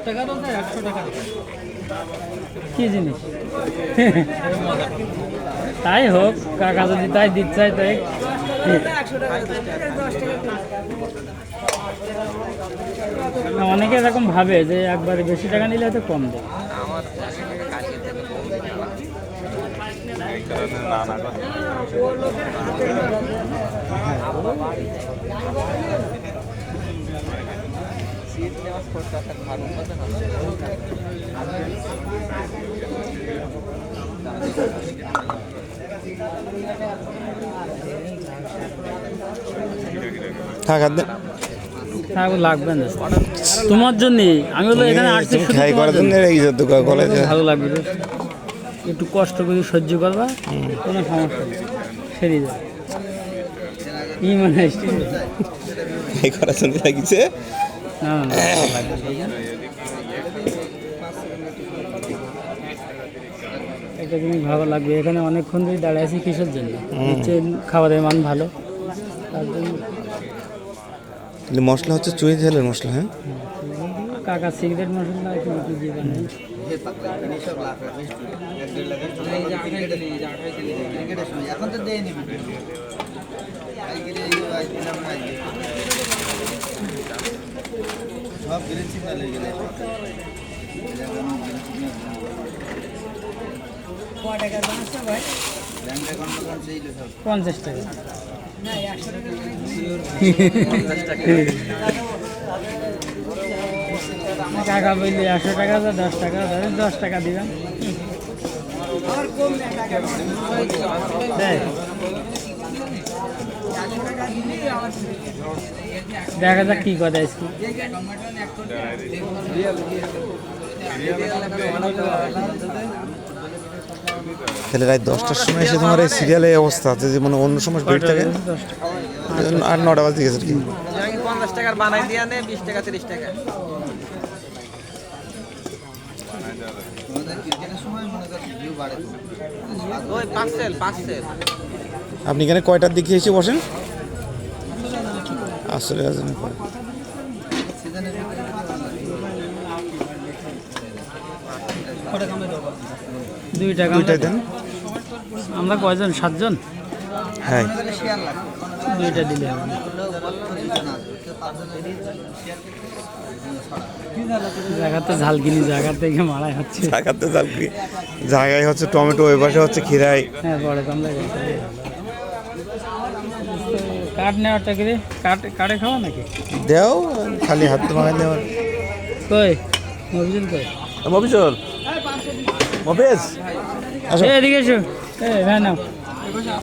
টাকা তো 100 টাকা কি জিনিস তাই হোক, কাকা যদি তাই দিতে চাই তাই। অনেকে এরকম ভাবে যে একবারে বেশি টাকা নিলে হয়তো কম দেয়। লাগবে না তোমার জন্য, আমি বলবো এখানে আসছি ভালো লাগবে, একটু কষ্ট করে সহ্য করবা, কোনো সমস্যা নেই, সেরে যাবে। কি মনে হয় লাগিছে? না একটা জিনিস ভালো লাগবে, এখানে অনেকক্ষণ ধরে দাঁড়িয়ে আছি কিসের জন্য? খাবারের মান ভালো, তার জন্য। মশলা হচ্ছে চুই ঝালের মশলা। হ্যাঁ, কাকা সিগারেট মশলা এখন তো দিয়ে নিবি সব গ্রিন সিগন্যাল হয়ে গেলে 50 টাকা। কাকা বললি 100 টাকা, 10 টাকা, 10 টাকা দিবেন। দেখা যাক কি কথা আজকে। তাহলে রাত 10টার সময় এসে তোমার এই সিরিয়ালের অবস্থা আছে যে মানে অন্য সময় ভিড় থাকে, আর 9টা বাজে গেছে কি 50 টাকার বানাই দিয়ে আনে 20 টাকা 30 টাকা। আপনি এখানে কয়টার দিকে এসে বসেন? আসলে 2 টাকা দেন। আমরা কয়জন? 7 জন। হ্যাঁ, 2টা দিলে হবে। জায়গাতে ঝালকিনি, জায়গা থেকে মারাই হচ্ছে, জায়গাতে ঝালকি, জায়গায় হচ্ছে টমেটো, ওই পাশে হচ্ছে খিরাই। হ্যাঁ, বড় কামড়া কাঠ নেওয়ারটা কি রে? কাঠে খাওয়া নাকি দেও, খালি হাত মাখাই দেওয়ার। কই মফিজুল? কই মফিজ? এদিকে এসো। ভাই নাও।